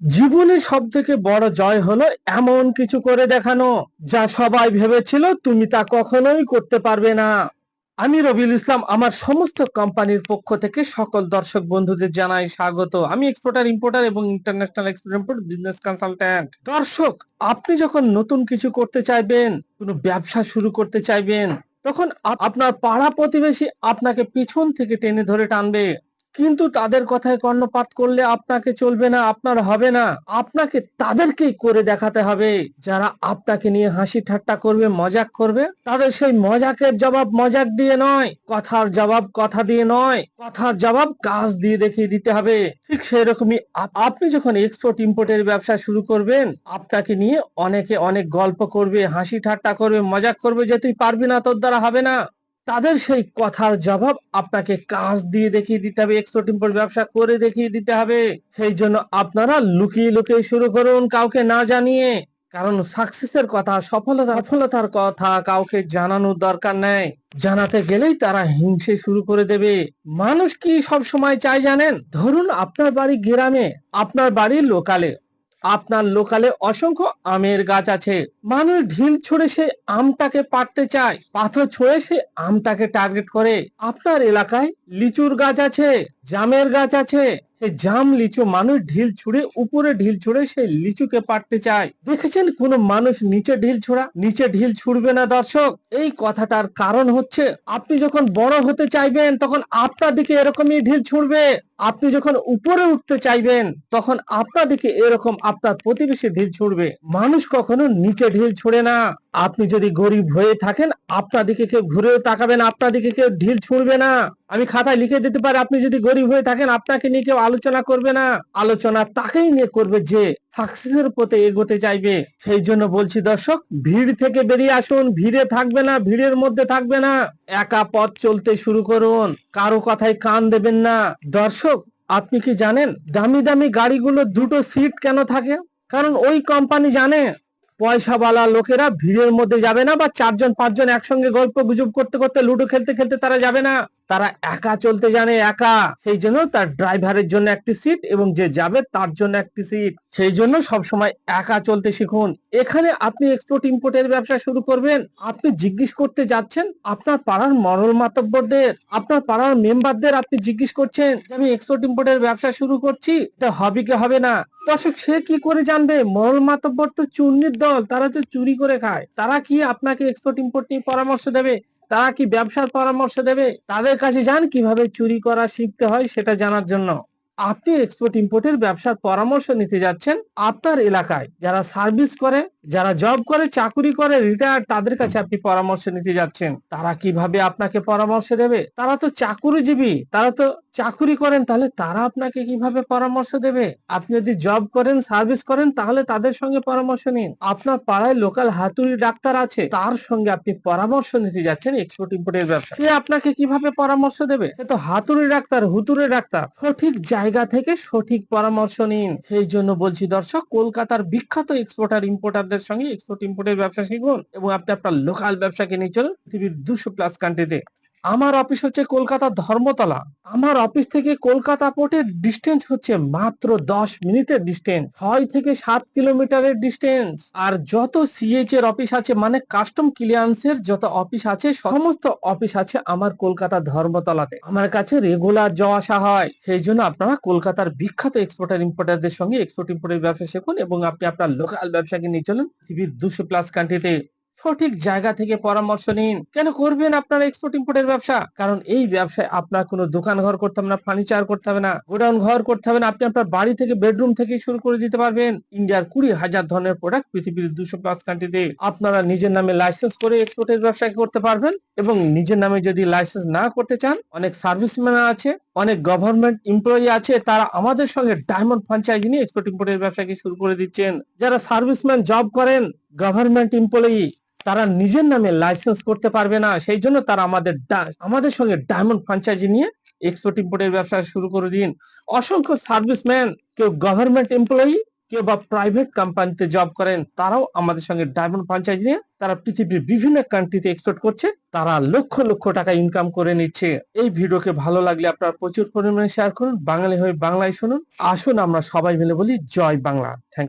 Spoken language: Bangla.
জীবনে সবথেকে বড় জয় হলো এমন কিছু করে দেখানো যা সবাই ভেবেছিল তুমি তা কখনোই করতে পারবে না। আমি রবিউল ইসলাম আমার সমস্ত কোম্পানির পক্ষ থেকে সকল দর্শক বন্ধুদের জানাই স্বাগত। আমি এক্সপোর্টার ইম্পোর্টার এবং international export import business consultant. দর্শক, আপনি যখন নতুন কিছু করতে চাইবেন, কোনো ব্যবসা শুরু করতে চাইবেন, তখন আপনার পাড়া প্রতিবেশী আপনাকে পিছন থেকে টেনে ধরে টানবে, কিন্তু তাদের কথায় কর্ণপাত করলে আপনাকে চলবে না, আপনার হবে না। আপনাকে তাদেরকেই করে দেখাতে হবে। যারা আপনাকে নিয়ে হাসি ঠাট্টা করবে, মজাক করবে, তাদের সেই মজাকের জবাব মজাক দিয়ে নয়, কথার জবাব কথা দিয়ে নয়, কথার জবাব কাজ দিয়ে দেখিয়ে দিতে হবে। ঠিক সেই রকমই আপনি যখন এক্সপোর্ট ইম্পোর্টের ব্যবসা শুরু করবেন, আপনাকে নিয়ে অনেকে অনেক গল্প করবে, হাসি ঠাট্টা করবে, মজাক করবে যে তুই পারবি না, তোর দ্বারা হবে না। তাদের সেই কথার জবাব আপনাকে কাজ দিয়ে দেখিয়ে দিতে হবে, এক্সপোর্ট ইম্পোর্ট ব্যবসা করে দেখিয়ে দিতে হবে। সেই জন্য আপনারা লুকিয়ে লুকিয়ে শুরু করুন, কাউকে না জানিয়ে। কারণ সাকসেসের কথা, সফলতার কথা কাউকে জানানোর দরকার নেই। জানাতে গেলেই তারা হিংসে শুরু করে দেবে। মানুষ কি সব সময় চায় জানেন? ধরুন আপনার বাড়ি গ্রামে, আপনার বাড়ি লোকালে, আপনার লোকালে অসংখ্য আমের গাছ আছে। মানুষ ঢিল ছুঁড়ে সেই আমটাকে পাড়তে চায়, পাথর ছুঁড়ে সেই আমটাকে টার্গেট করে। আপনার এলাকায় লিচুর গাছ আছে, জামের গাছ আছে, সেই জাম লিচু মানুষ ঢিল ছুঁড়ে, উপরে ঢিল ছুঁড়ে সেই লিচুকে পাড়তে চায়। দেখেছেন কোন মানুষ নিচে ঢিল ছুঁড়বে না দর্শক? এই কথাটার কারণ হচ্ছে, আপনি যখন বড় হতে চাইবেন তখন আপনার দিকে এরকমই ঢিল ছুঁড়বে। আপনি যখন উপরে উঠতে চাইবেন তখন আপনার দিকে এরকম আপনার প্রতিবেশী ঢিল ছুঁড়বে। মানুষ কখনো নিচে ঢিল ছুঁড়ে না। আপনি যদি গরিব হয়ে থাকেন, আপনার দিকে কেউ ঘুরেও তাকাবে না, আপনার দিকে কেউ ঢিল ছুঁড়বে না। আমি খাতায় লিখে দিতে পারি, আপনি যদি গরিব হয়ে থাকেন আপনাকে নিয়ে কেউ আলোচনা করবে না। আলোচনা তাকেই নিয়ে করবে যে সাকসেসের পথে এগোতে চাইবে। সেই জন্য বলছি দর্শক, ভিড় থেকে বেরিয়ে আসুন, ভিড়ে থাকবে না, ভিড়ের মধ্যে থাকবে না। একা পথ চলতে শুরু করুন, কারো কথায় কান দেবেন না। দর্শক, আপনি কি জানেন দামি দামি গাড়িগুলো দুটো সিট কেন থাকে? কারণ ওই কোম্পানি জানে পয়সাওয়ালা লোকেরা ভিড়ের মধ্যে যাবে না, বা চারজন পাঁচজন একসঙ্গে গল্প গুজব করতে করতে, লুডো খেলতে খেলতে তারা যাবে না। তারা একা চলতে জানে, একা। সেই জন্য তার ড্রাইভারের জন্য একটি সিট এবং যে যাবে তার জন্য একটি সিট। সেই জন্য সবসময় একা চলতে শিখুন। এখানে আপনি এক্সপোর্ট ইম্পোর্টের ব্যবসা শুরু করবেন, আপনি জিজ্ঞেস করতে যাচ্ছেন আপনার পাড়ার মরল মাতব্বরদের, আপনার পাড়ার মেম্বারদের আপনি জিজ্ঞেস করছেন যে আমি এক্সপোর্ট ইম্পোর্টের ব্যবসা শুরু করছি, এটা হবে কি হবে না। দর্শক, সে কি করে জানবে? মরল মাতব্বর তো চুন্নির দল, তারা তো চুরি করে খায়। তারা কি আপনাকে এক্সপোর্ট ইম্পোর্ট নিয়ে পরামর্শ দেবে? তারা কি ব্যবসার পরামর্শ দেবে? তাদের কাছে যান কিভাবে চুরি করা শিখতে হয় সেটা জানার জন্য। আপনি এক্সপোর্ট ইম্পোর্টের ব্যবসার পরামর্শ নিতে যাচ্ছেন আপনার এলাকায় যারা সার্ভিস করে, যারা জব করে, চাকুরি করে, রিটায়ার, তাদের কাছে আপনি পরামর্শ নিতে যাচ্ছেন। তারা কিভাবে আপনাকে পরামর্শ দেবে? তারা তো চাকুরিজীবী, তারা তো চাকুরি করেন, তাহলে তারা আপনাকে কিভাবে পরামর্শ দেবে? আপনি যদি জব করেন, সার্ভিস করেন, তাহলে তাদের সঙ্গে পরামর্শ নিন। আপনার পাড়ায় লোকাল হাতুড়ি ডাক্তার আছে, তার সঙ্গে আপনি পরামর্শ নিতে যাচ্ছেন এক্সপোর্ট ইম্পোর্টের ব্যবসা। সে আপনাকে কিভাবে পরামর্শ দেবে? সে তো হাতুড়ি ডাক্তার, হুতুরে ডাক্তার। সঠিক জায়গা থেকে সঠিক পরামর্শ নিন। সেই জন্য বলছি দর্শক, কলকাতার বিখ্যাত এক্সপোর্টার ইম্পোর্টারদের সঙ্গে এক্সপোর্ট ইম্পোর্টের ব্যবসা শিখুন এবং আপনি আপনার লোকাল ব্যবসাকে নিয়ে চলুন পৃথিবীর 200+ কান্ট্রিতে। আমার অফিস হচ্ছে কলকাতার ধর্মতলা। আমার অফিস থেকে কলকাতা পোর্টের ডিস্টেন্স হচ্ছে মাত্র 10 মিনিটের ডিস্টেন্স, 6 থেকে 7 কিলোমিটারের ডিস্টেন্স। আর যত সিএইচ এর অফিস আছে, মানে কাস্টম ক্লিয়ারেন্সের যত অফিস আছে, সমস্ত অফিস আছে আমার কলকাতা ধর্মতলাতে। আমার কাছে রেগুলার যাওয়া আসা হয়। সেই জন্য আপনারা কলকাতার বিখ্যাত এক্সপোর্টার ইম্পোর্টারদের সঙ্গে এক্সপোর্ট ইম্পোর্টের ব্যবসা শিখুন এবং আপনি আপনার লোকাল ব্যবসাকে নিয়ে চলুন পৃথিবীর 200+ কান্ট্রিতে। সঠিক জায়গা থেকে পরামর্শ নিন। কেন করবেন আপনারা এক্সপোর্ট ইম্পোর্টের ব্যবসা? কারণ এই ব্যবসায় আপনার কোনো দোকান ঘর করতে হবে না, ফার্নিচার করতে হবে না, গোডাউন ঘর করতে হবে না। আপনি আপনার বাড়ি থেকে, বেডরুম থেকে শুরু করে দিতে পারবেন। ইন্ডিয়ার 20,000 ধরনের প্রোডাক্ট পৃথিবীর 200+ কান্ট্রিতে আপনারা নিজের নামে লাইসেন্স করে এক্সপোর্টের ব্যবসা করতে পারবেন। এবং নিজের নামে যদি লাইসেন্স না করতে চান, অনেক সার্ভিসম্যান আছে, অনেক গভর্নমেন্ট এমপ্লয়ি আছে, তারা আমাদের সঙ্গে ডায়মন্ড ফ্র্যাঞ্চাইজি নিয়ে এক্সপোর্ট ইম্পোর্টের ব্যবসাকে শুরু করে দিচ্ছেন। যারা সার্ভিসম্যান জব করেন, গভর্নমেন্ট এমপ্লয়ি, তারা নিজের নামে লাইসেন্স করতে পারবে না। সেই জন্য তারা আমাদের সঙ্গে ডায়মন্ড ফ্র্যাঞ্চাইজি নিয়ে এক্সপোর্ট ইম্পোর্টের ব্যবসা শুরু করে দিন। অসংখ্য সার্ভিসম্যান, কেউ গভর্নমেন্ট এমপ্লয়ি, কেউ বা প্রাইভেট কোম্পানিতে জব করেন, তারাও আমাদের সঙ্গে ডায়মন্ড ফ্র্যাঞ্চাইজি নিয়ে তারা পৃথিবীর বিভিন্ন কান্ট্রিতে এক্সপোর্ট করছে, তারা লক্ষ লক্ষ টাকা ইনকাম করে নিচ্ছে। এই ভিডিওকে ভালো লাগলে আপনারা প্রচুর পরিমাণে শেয়ার করুন। বাঙালি হয়ে বাংলায় শুনুন। আসুন আমরা সবাই মিলে বলি জয় বাংলা। Thank you.